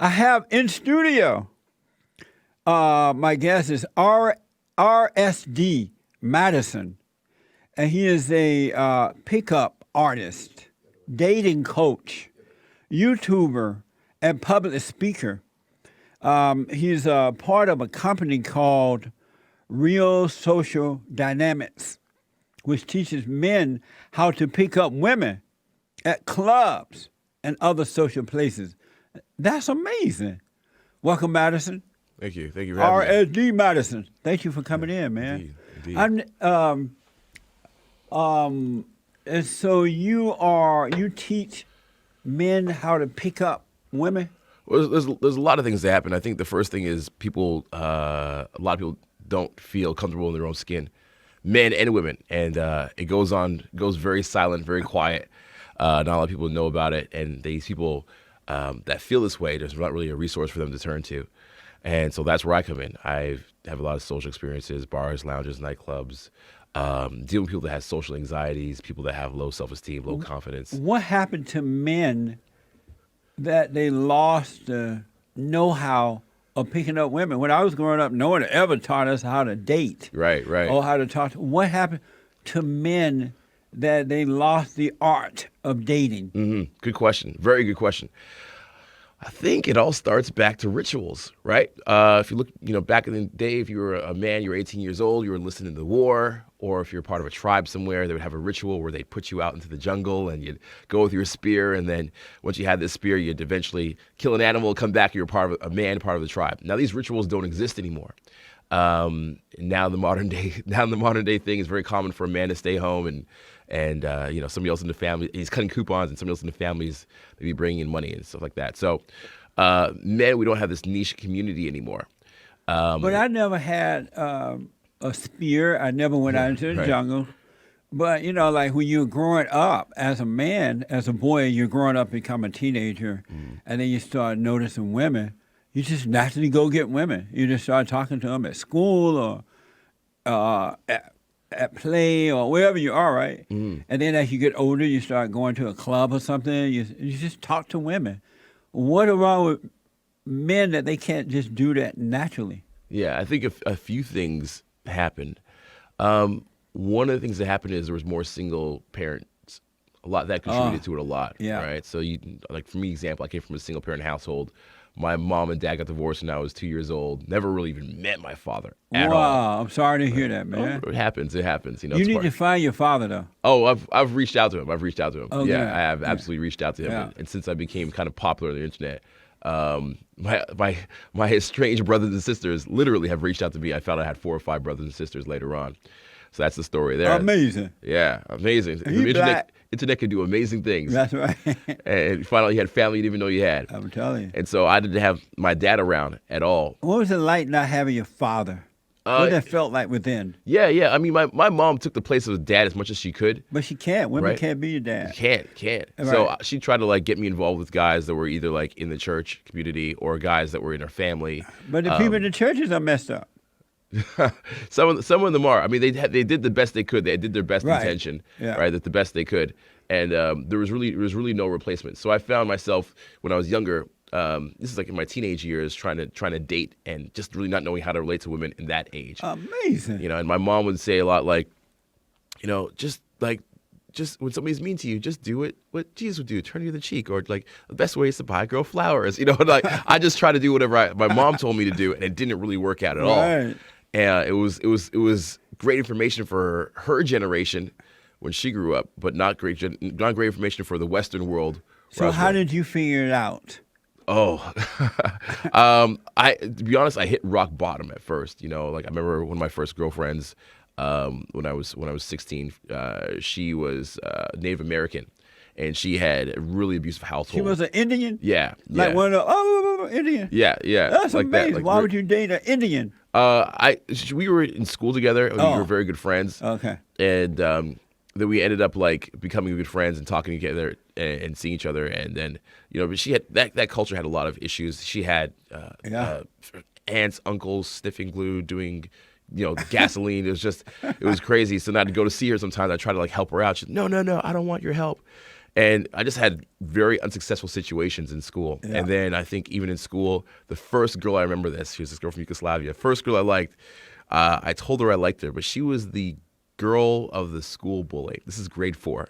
I have in studio, my guest is RSD Madison, and he is a pickup artist, dating coach, YouTuber, and public speaker. He's a part of a company called Real Social Dynamics, which teaches men how to pick up women at clubs and other social places. That's amazing. Welcome, Madison. Thank you. Thank you for having me. RSD Madison. Thank you for coming in, man. Indeed. And so you teach men how to pick up women? Well, there's a lot of things that happen. I think the first thing is a lot of people don't feel comfortable in their own skin, men and women, and it goes very silent, very quiet. Not a lot of people know about it, and these people that feel this way, there's not really a resource for them to turn to. And so that's where I come in. I have a lot of social experiences, bars, lounges, nightclubs, dealing with people that have social anxieties, people that have low self-esteem, low confidence. What happened to men that they lost the know-how of picking up women? When I was growing up, no one ever taught us how to date. Right. Or how to talk. What happened to men that they lost the art of dating? Mm-hmm. Good question. Very good question. I think it all starts back to rituals, right? If you look, back in the day, if you were a man, you were 18 years old, you were enlisted in the war, or if you're part of a tribe somewhere, they would have a ritual where they'd put you out into the jungle and you'd go with your spear, and then once you had this spear, you'd eventually kill an animal, come back, you're part of a man, part of the tribe. Now these rituals don't exist anymore. Now the modern day thing is very common for a man to stay home and somebody else in the family, he's cutting coupons, and somebody else in the family is maybe bringing in money and stuff like that. So men, we don't have this niche community anymore. But I never had a spear. I never went out into the jungle. But, like when you're growing up as a man, as a boy, you're growing up, become a teenager, and then you start noticing women. You just naturally go get women. You just start talking to them at school or at play or wherever you are, right? And then as you get older, you start going to a club or something. You just talk to women. What wrong with men that they can't just do that naturally? Yeah, I think a few things happened. One of the things that happened is there was more single parents. A lot that contributed to it a lot. Yeah. Right. So for me, example, I came from a single parent household. My mom and dad got divorced when I was 2 years old. Never really even met my father at all. Wow, I'm sorry to hear that, man. It happens. You need to find your father, though. Oh, I've reached out to him. Oh, yeah, yeah. I have absolutely reached out to him. Yeah. And since I became kind of popular on the internet, my estranged brothers and sisters literally have reached out to me. I found I had 4 or 5 brothers and sisters later on. So that's the story there. Amazing. Yeah, amazing. Internet can do amazing things. That's right. And you find out you had family you didn't even know you had. I'm telling you. And so I didn't have my dad around at all. What was it like not having your father? What that felt like within? Yeah. I mean, my mom took the place of dad as much as she could. But she can't. Women Right. can't be your dad. Can't. Right. So she tried to get me involved with guys that were either in the church community or guys that were in her family. But the people in the churches are messed up. Some of them are. I mean, they did the best they could. They did their best Right. intention, Yeah. right? That the best they could, and there was really no replacement. So I found myself when I was younger. This is in my teenage years, trying to date and just really not knowing how to relate to women in that age. Amazing. And my mom would say a lot just when somebody's mean to you, just do it what Jesus would do, turn the other cheek, or the best way is to buy a girl flowers. I just try to do whatever my mom told me to do, and it didn't really work out at all. Right. And it was great information for her generation when she grew up, but not great information for the Western world. So how did you figure it out? Oh, to be honest, I hit rock bottom at first. I remember one of my first girlfriends. When I was 16, she was Native American, and she had a really abusive household. She was an Indian? Yeah. Like one of the Indian? Yeah. That's amazing. That. Why would you date an Indian? We were in school together. We were very good friends. Okay. And then we ended up becoming good friends and talking together and seeing each other. And then but she had that culture had a lot of issues. She had aunts, uncles sniffing glue, doing gasoline. It was crazy. So now to go to see her sometimes, I try to help her out. She's no, I don't want your help. And I just had very unsuccessful situations in school. Yeah. And then I think even in school, the first girl, I remember this, she was this girl from Yugoslavia. First girl I liked, I told her I liked her, but she was the girl of the school bully. This is grade 4.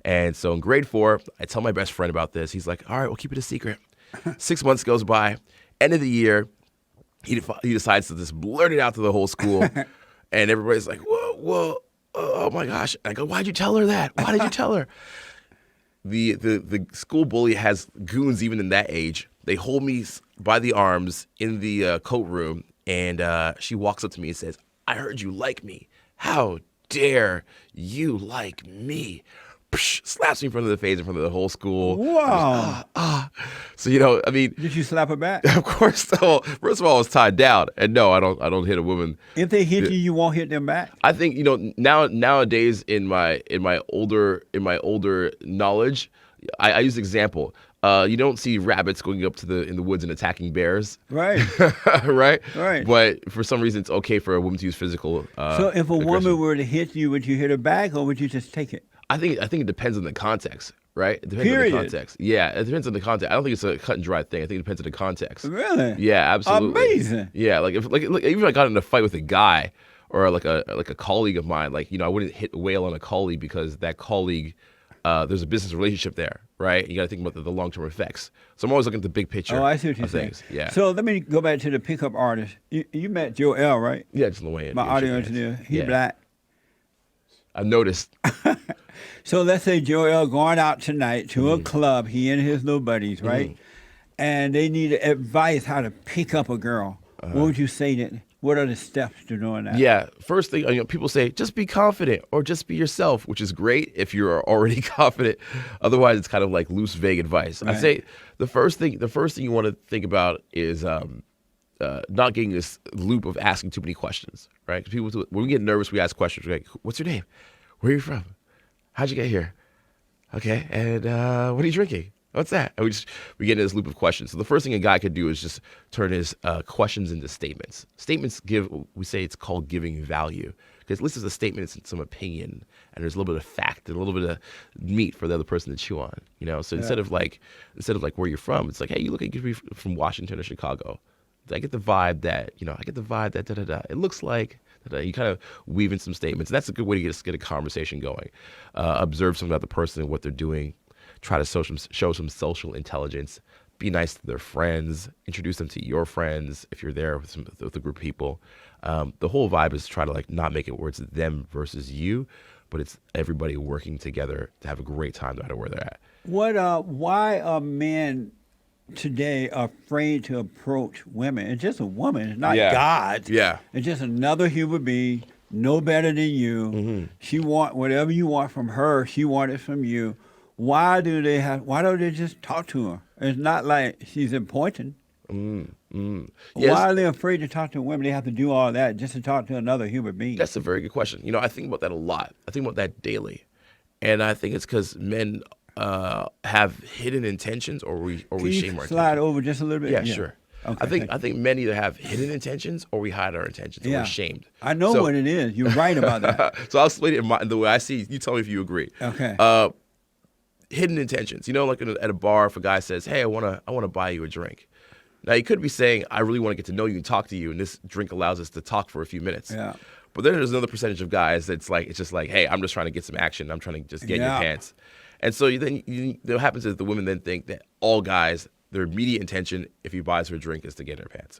And so in grade 4, I tell my best friend about this. He's like, all right, we'll keep it a secret. 6 months goes by. End of the year, he decides to just blurt it out to the whole school. And everybody's like, whoa, oh my gosh. And I go, why'd you tell her that? Why did you tell her? The school bully has goons even in that age. They hold me by the arms in the coat room, and she walks up to me and says, I heard you like me. How dare you like me? Psh, slaps me in front of the face in front of the whole school. Wow. So, you know, I mean. Did you slap her back? Of course. So, first of all, I was tied down. And no, I don't hit a woman. If they hit you, you won't hit them back? I think, you know, nowadays in my older knowledge, I use an example. You don't see rabbits going up in the woods and attacking bears. Right. Right? Right. But for some reason, it's okay for a woman to use physical So if a aggression. woman were to hit you, would you hit her back or would you just take it? I think it depends on the context, right? It depends Period. on the context. Yeah, it depends on the context. I don't think it's a cut and dry thing. I think it depends on the context. Really? Yeah, absolutely. Amazing. Yeah, like even if I got in a fight with a guy or like a colleague of mine, like, you know, I wouldn't hit wail on a colleague because that colleague, there's a business relationship there, right? You got to think about the long-term effects. So I'm always looking at the big picture. Oh, I see what you're of saying. things. Yeah. So let me go back to the pickup artist. You met Joel, right? Yeah, just Luann. My audio engineer. He Yeah. black. I've noticed. So let's say Joel going out tonight to a club, he and his little buddies, right? And they need advice how to pick up a girl. What would you say that? What are the steps to doing that? Yeah, first thing, you know, people say just be confident or just be yourself, which is great if you're already confident. Otherwise, it's kind of like loose, vague advice. Right. I'd say the first thing you want to think about is not getting this loop of asking too many questions, right? 'Cause people, when we get nervous, we ask questions. We're like, "What's your name? Where are you from? How'd you get here? Okay, and what are you drinking? What's that?" And we get into this loop of questions. So the first thing a guy could do is just turn his questions into statements. Statements we say it's called giving value. Because at least it's a statement, it's some opinion, and there's a little bit of fact and a little bit of meat for the other person to chew on. You know, so instead of like where you're from, it's like, hey, you look like you could be from Washington or Chicago. I get the vibe that da da da. It looks like da, da. You kind of weave in some statements. And that's a good way to get a conversation going. Observe something about the person and what they're doing. Try to show some social intelligence. Be nice to their friends. Introduce them to your friends if you're there with a group of people. The whole vibe is to try to like not make it where it's them versus you, but it's everybody working together to have a great time no matter where they're at. Why are men today afraid to approach women? It's just a woman. It's not God. Yeah. It's just another human being, no better than you. She want whatever you want from her. She want it from you. Why don't they just talk to her? It's not like she's important. Yes. Why are they afraid to talk to women? They have to do all that just to talk to another human being. That's a very good question. You know, I think about that a lot. I think about that daily. And I think it's because men have hidden intentions or we shame our slide intentions. over just a little bit? Yeah, sure. Okay, I think men either have hidden intentions or we hide our intentions or we're shamed. I know what it is. You're right about that. So I'll explain it in the way I see. You tell me if you agree. Okay. Hidden intentions. You know, like at a bar, if a guy says, "Hey, I wanna buy you a drink." Now he could be saying, "I really want to get to know you and talk to you, and this drink allows us to talk for a few minutes." Yeah. But then there's another percentage of guys that's like, it's just like, "Hey, I'm just trying to get some action. I'm trying to just get in your pants." And so what happens is the women then think that all guys, their immediate intention, if he buys her a drink, is to get in her pants.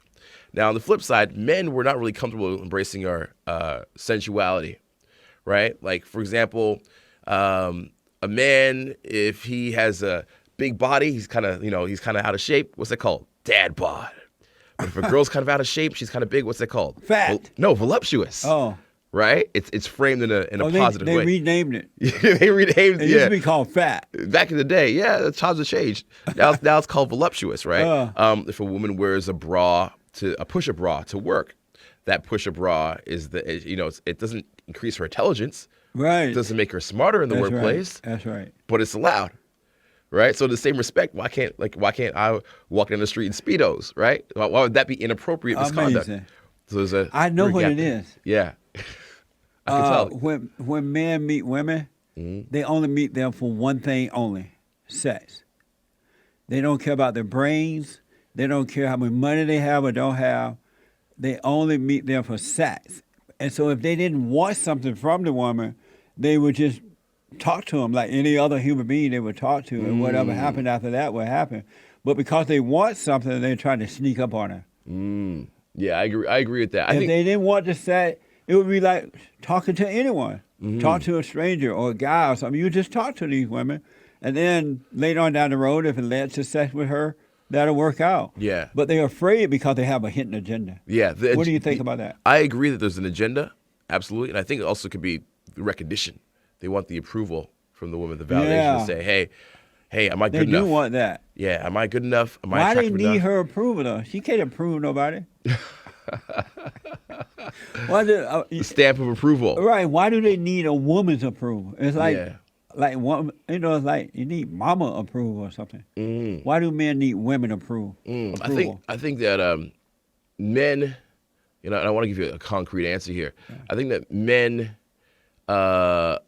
Now on the flip side, men were not really comfortable embracing our sensuality, right? Like for example, a man, if he has a big body, he's kind of out of shape. What's that called? Dad bod. But if a girl's kind of out of shape, she's kind of big. What's that called? Fat. No, voluptuous. Oh. Right? It's framed in a positive they way. renamed it. They renamed It used to be called fat. Back in the day, yeah, the times have changed. Now it's called voluptuous, right? If a woman wears a push-up bra to work, that push-up bra it doesn't increase her intelligence. Right. It doesn't make her smarter in the workplace. Right. That's right. But it's allowed. Right? So in the same respect, why can't I walk down the street in Speedos, right? Why would that be inappropriate misconduct? Amazing. So I know what it is. Yeah. I can tell. When men meet women, they only meet them for one thing only, sex. They don't care about their brains. They don't care how much money they have or don't have. They only meet them for sex. And so if they didn't want something from the woman, they would just talk to them like any other human being they would talk to, and whatever happened after that would happen. But because they want something, they're trying to sneak up on her. Yeah, I agree with that. If they didn't want to say, it would be like talking to anyone. Talk to a stranger or a guy or something. You just talk to these women, and then later on down the road, if it led to sex with her, that'll work out. Yeah. But they're afraid because they have a hidden agenda. Yeah. What do you think about that? I agree that there's an agenda, absolutely. And I think it also could be recognition. They want the approval from the woman, the validation to say, hey, am I good enough? They do want that. Yeah, am I good enough? Am I Why attractive they need enough? her approval, though? She can't approve nobody. The stamp of approval. Right. Why do they need a woman's approval? It's like, Yeah. like woman, it's like you need mama approval or something. Why do men need women approval? I think that men, and I want to give you a concrete answer here. Yeah. I think that men are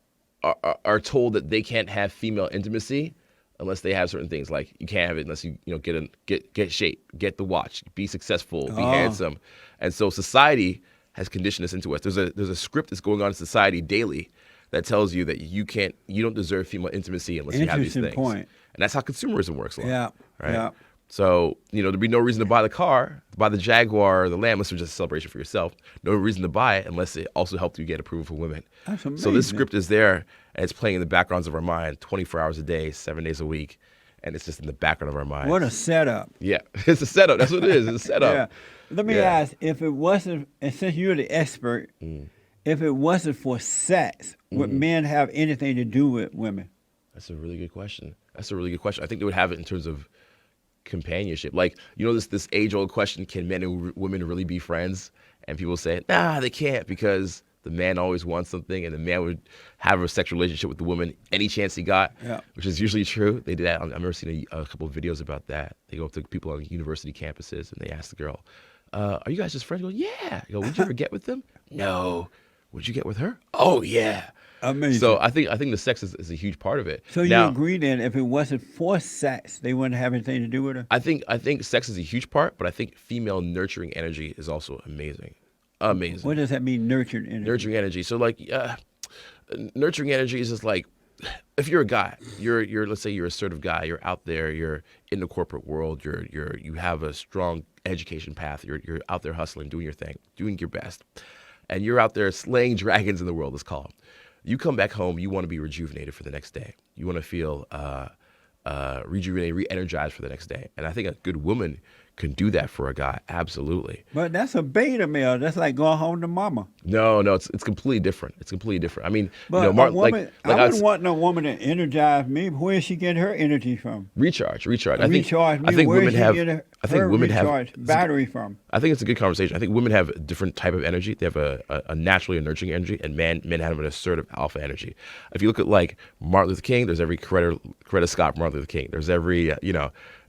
told that they can't have female intimacy unless they have certain things. Like you can't have it unless you get shape, get the watch, be successful, be handsome. And so society has conditioned us into us. There's a script that's going on in society daily that tells you that you don't deserve female intimacy unless you have these things. Point. And that's how consumerism works. Right. Yeah. So, there'd be no reason to buy the car, buy the Jaguar or the Lamb, unless it was just a celebration for yourself. No reason to buy it unless it also helped you get approval for women. That's amazing. So this script is there, and it's playing in the backgrounds of our mind 24 hours a day, 7 days a week, and it's just in the background of our minds. What a setup. Yeah, it's a setup. That's what it is. It's a setup. Yeah. Let me ask, if it wasn't, and since you're the expert, if it wasn't for sex, would men have anything to do with women? That's a really good question. I think they would have it in terms of companionship. Like, this age-old question, can men and women really be friends? And people say, nah, they can't, because the man always wants something, and the man would have a sexual relationship with the woman any chance he got, which is usually true. They did that. I've never seen a couple of videos about that. They go up to people on university campuses, and they ask the girl, are you guys just friends? They go, yeah. They go, would you ever get with them? No. Would you get with her? Oh, yeah. Amazing. So I think the sex is a huge part of it. So you agree then, if it wasn't for sex, they wouldn't have anything to do with her? I think sex is a huge part, but I think female nurturing energy is also amazing. Amazing. What does that mean, nurtured energy? Nurturing energy. So nurturing energy is just like, if you're a guy, let's say you're an assertive guy, you're out there, you're in the corporate world, you have a strong education path, you're out there hustling, doing your thing, doing your best, and you're out there slaying dragons in the world, let's call them. You come back home, you want to be rejuvenated for the next day. You want to feel rejuvenated, re-energized for the next day. And I think a good woman can do that for a guy, absolutely. But that's a beta male. That's like going home to mama. No, it's completely different. It's completely different. I mean, but Martin, a woman, I wouldn't want no woman to energize me. Where is she getting her energy from? Recharge. I think women have. I think women have battery from. I think it's a good conversation. I think women have a different type of energy. They have a naturally nurturing energy, and men have an assertive alpha energy. If you look at like Martin Luther King, there's every Coretta Scott, Martin Luther King. There's every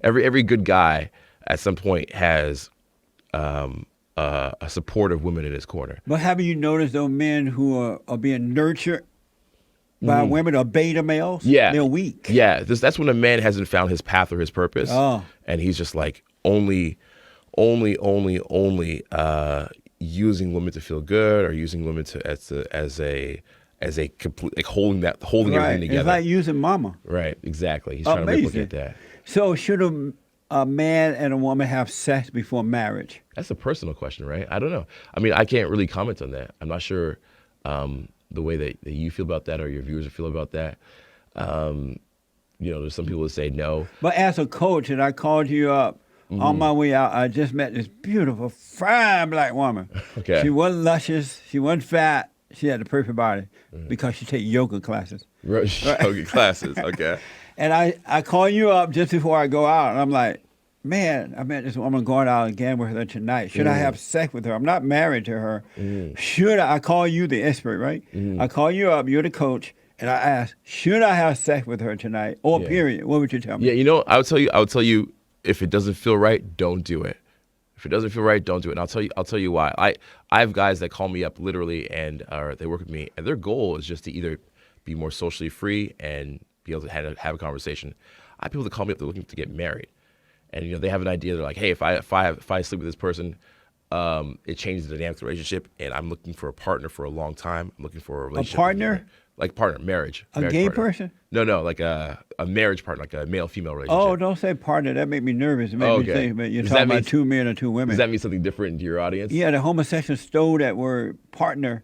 every good guy at some point has a supportive woman in his corner. But have you noticed those men who are being nurtured by women are beta males? Yeah. They're weak. Yeah. That's when a man hasn't found his path or his purpose. Oh. And he's just like only using women to feel good, or using women as a complete, like holding everything together. It's like using mama. Right, exactly. He's trying to replicate that. So should a man and a woman have sex before marriage? That's a personal question, right? I don't know. I mean, I can't really comment on that. I'm not sure the way that you feel about that or your viewers feel about that. There's some people that say no. But as a coach, and I called you up on my way out, I just met this beautiful, fine black woman. Okay. She wasn't luscious. She wasn't fat. She had the perfect body because she take yoga classes. Yoga classes, okay. And I call you up just before I go out, and I'm like, man, I met this woman going out again with her tonight. Should I have sex with her? I'm not married to her. Should I call you the expert, right? I call you up, you're the coach, and I ask, should I have sex with her tonight? Or period. What would you tell me? Yeah, I would tell you, if it doesn't feel right, don't do it. If it doesn't feel right, don't do it. And I'll tell you why. I have guys that call me up literally, and they work with me, and their goal is just to either be more socially free and be able to have a conversation. I have people that call me up, they're looking to get married. And, they have an idea. They're like, hey, if I sleep with this person, it changes the dynamic of the relationship, and I'm looking for a partner for a long time. I'm looking for a relationship. A partner? Like partner, marriage. A marriage gay partner. person? No, like a marriage partner, like a male-female relationship. Oh, don't say partner. That made me nervous. It made me think that you're Does talking that about mean- two men or two women. Does that mean something different to your audience? Yeah, the homosexuals stole that word partner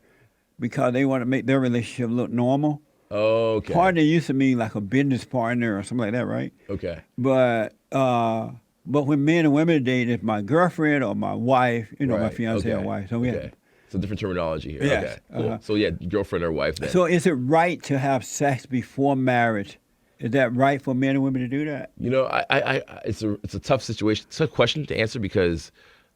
because they want to make their relationship look normal. Okay. Partner used to mean like a business partner or something like that, right? Okay. But when men and women date, it's my girlfriend or my wife, my Right. fiance or Okay. wife. So we Okay. have, So different terminology here. Yes. Okay. Cool. So yeah, girlfriend or wife then. So is it right to have sex before marriage? Is that right for men and women to do that? It's a tough situation, tough question to answer because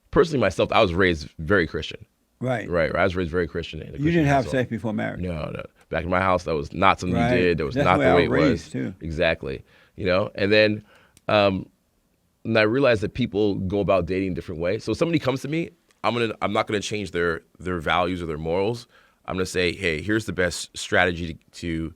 personally myself, I was raised very Christian. Right. Right. I was raised very Christian. In a You Christian didn't have household. sex before marriage. No. Back in my house, that was not something Right. you did. That was That's not the the way way I it was was. raised, too. Exactly. And then and I realized that people go about dating a different way. So if somebody comes to me, I'm not gonna change their values or their morals. I'm gonna say, hey, here's the best strategy to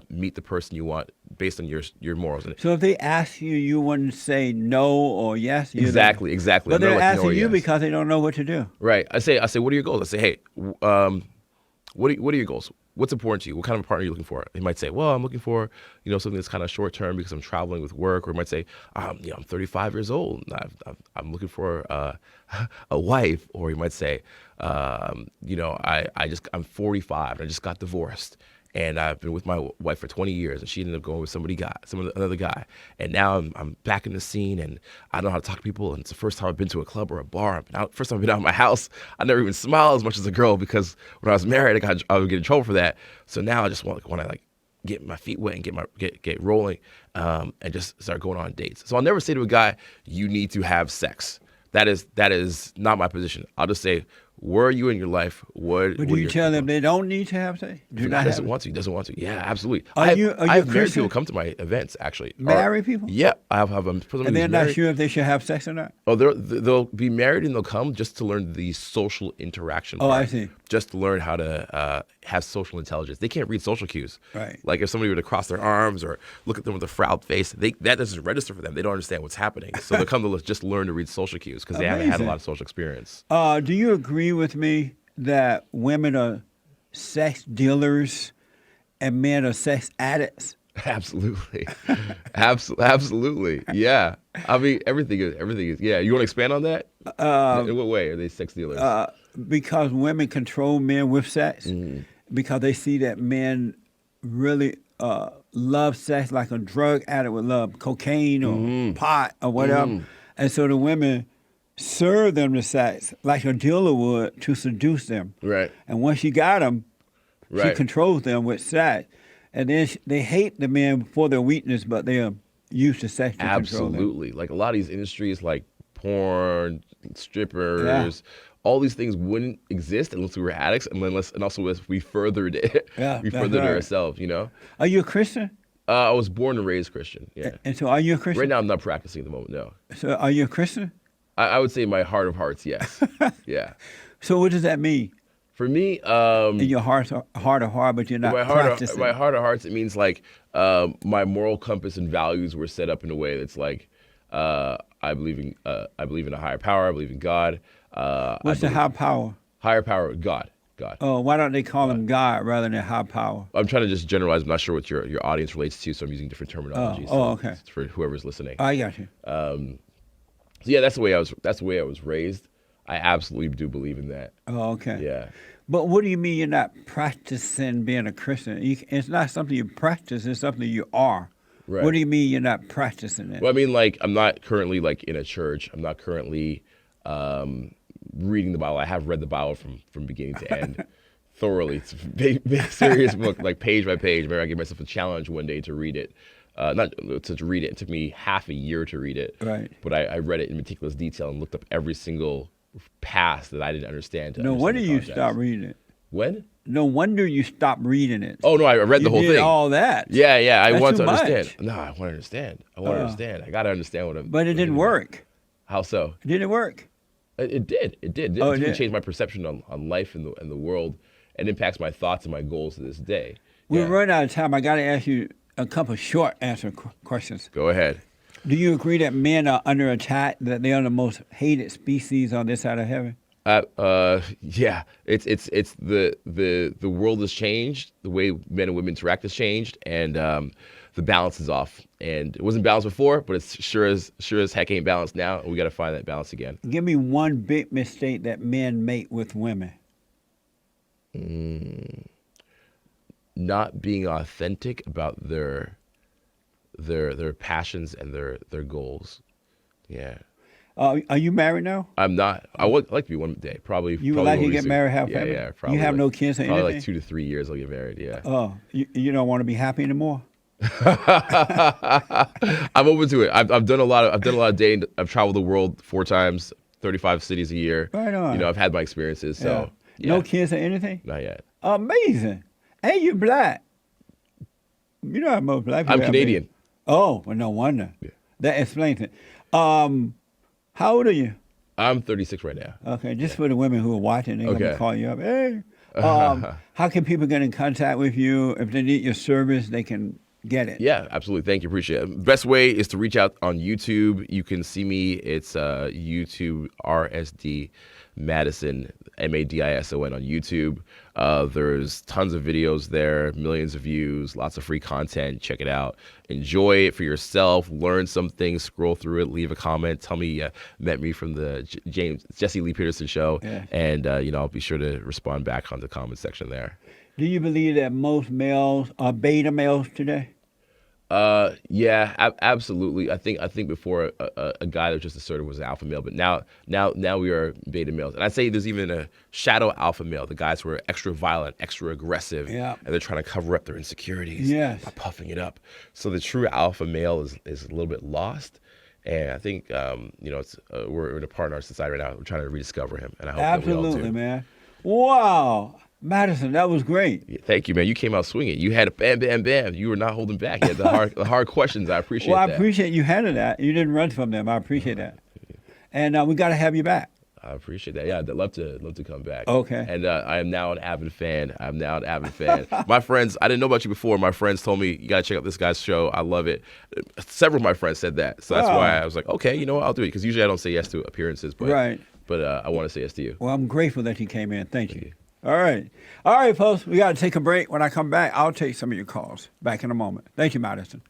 meet the person you want based on your morals. So if they ask you, you wouldn't say no or yes. Exactly. But I'm they're never like, asking no or you yes. because they don't know what to do. Right. I say, what are your goals? I say, hey, what are your goals? What's important to you? What kind of partner are you looking for? They might say, well, I'm looking for, something that's kind of short term because I'm traveling with work. Or they might say, I'm 35 years old. And I'm looking for a wife. Or you might say, I'm 45 and I just got divorced. And I've been with my wife for 20 years, and she ended up going with another guy. And now I'm back in the scene, and I know how to talk to people. And it's the first time I've been to a club or a bar. First time I've been out of my house. I never even smiled as much as a girl because when I was married, I would get in trouble for that. So now I just want to get my feet wet and get rolling, and just start going on dates. So I'll never say to a guy, "You need to have sex." That is not my position. I'll just say, where are you in your life? But do you tell them they don't need to have sex? If a guy doesn't want to, he doesn't want to. Yeah, absolutely. Are you I have married Christian? people come to my events, actually. Married people? Yeah, I have them. And they're not sure if they should have sex or not? Oh, they'll be married and they'll come just to learn the social interaction part. Oh, I see. Just to learn how to have social intelligence. They can't read social cues. Right. Like if somebody were to cross their arms or look at them with a frowned face, that doesn't register for them. They don't understand what's happening. So they'll come to just learn to read social cues because they haven't had a lot of social experience. Do you agree with me that women are sex dealers and men are sex addicts? Absolutely. Absolutely. Yeah. I mean, everything is. Yeah. You want to expand on that? In what way are they sex dealers? Because women control men with sex, because they see that men really love sex like a drug addict would love cocaine or pot or whatever. And so the women serve them the sex like a dealer would to seduce them. Right. And once she got them, she Right. controls them with sex. And then they hate the men for their weakness, but they are used to sex to control them. Absolutely. Like a lot of these industries like porn, strippers, all these things wouldn't exist unless we were addicts and also if we furthered it. Yeah, we that's furthered it right. ourselves, Are you a Christian? I was born and raised Christian. Yeah. And so are you a Christian? Right now I'm not practicing at the moment, no. So are you a Christian? I would say in my heart of hearts, yes. Yeah. So what does that mean? For me, In your heart of heart, but you're not practicing. my heart of hearts, it means like my moral compass and values were set up in a way that's like I believe in a higher power. I believe in God. What's the high power? Higher power? God. Oh, why don't they call him God rather than high power? I'm trying to just generalize. I'm not sure what your audience relates to, so I'm using different terminologies. Okay. It's for whoever's listening. I got you. So yeah, that's the way I was raised. I absolutely do believe in that. Oh, okay. Yeah. But what do you mean you're not practicing being a Christian? It's not something you practice, it's something you are. Right. What do you mean you're not practicing it? Well, I mean, like, I'm not currently like in a church. I'm not currently reading the Bible. I have read the Bible from beginning to end thoroughly. It's a big serious book, like page by page. Remember, I gave myself a challenge one day to read it. Not to read it. It took me half a year to read it. Right. But I read it in meticulous detail and looked up every single pass that I didn't understand. No wonder you stopped reading it. When? No wonder you stopped reading it. Oh no, I read the whole You did thing. all that. Yeah. I That's want too to understand. much. No, I want to understand. I want to understand. I got to understand what I'm. But it didn't work. How so? It didn't work. It did. Oh, It it did did. change my perception on life and the world, and impacts my thoughts and my goals to this day. We're running out of time. I got to ask you a couple short answer questions. Go ahead. Do you agree that men are under attack, that they are the most hated species on this side of heaven? Yeah, it's the world has changed. The way men and women interact has changed, and the balance is off. And it wasn't balanced before, but it's sure as heck ain't balanced now. And we got to find that balance again. Give me one big mistake that men make with women. Not being authentic about their passions and their goals. Yeah. Are you married now? I'm not. I would like to be one day. Probably. You would like to get married, have family? Yeah, probably. You have no kids or probably anything? like 2 to 3 years I'll get married, yeah. Oh, you don't want to be happy anymore? I'm open to it. I've done a lot of dating. I've traveled the world 4 times, 35 cities a year. Right on. You know, I've had my experiences, so. Yeah. No kids or anything? Not yet. Amazing. And you're black. You know how most black people I'm Canadian. Oh, well, no wonder. Yeah. That explains it. How old are you? I'm 36 right now. Okay, just for the women who are watching, they're going to call you up. Hey, how can people get in contact with you? If they need your service, they can get it. Yeah, absolutely. Thank you. Appreciate it. Best way is to reach out on YouTube. You can see me. It's YouTube RSD Madison, Madison on YouTube. There's tons of videos there, millions of views, lots of free content. Check it out. Enjoy it for yourself. Learn some things. Scroll through it. Leave a comment. Tell me you met me from the Jesse Lee Peterson show. Yeah. And, I'll be sure to respond back on the comment section there. Do you believe that most males are beta males today? Yeah, absolutely. I think before a guy that was just assertive was an alpha male, but now we are beta males. And I'd say there's even a shadow alpha male, the guys who are extra violent, extra aggressive, and they're trying to cover up their insecurities by puffing it up. So the true alpha male is a little bit lost. And I think, it's we're in a part in our society right now. We're trying to rediscover him, and I hope that we all do. Absolutely, man. Wow. Madison, that was great. Yeah, thank you, man. You came out swinging. You had a bam, bam, bam. You were not holding back. You had the hard questions. I appreciate that. Well, I appreciate you handling that. You didn't run from them. I appreciate that. And we got to have you back. I appreciate that. Yeah, I'd love to come back. Okay. And I am now an avid fan. My friends, I didn't know about you before. My friends told me, you got to check out this guy's show. I love it. Several of my friends said that. So that's why I was like, okay, you know what? I'll do it. Because usually I don't say yes to appearances. But, I want to say yes to you. Well, I'm grateful that you came in. Thank you. All right, folks, we got to take a break. When I come back, I'll take some of your calls. Back in a moment. Thank you, Madison.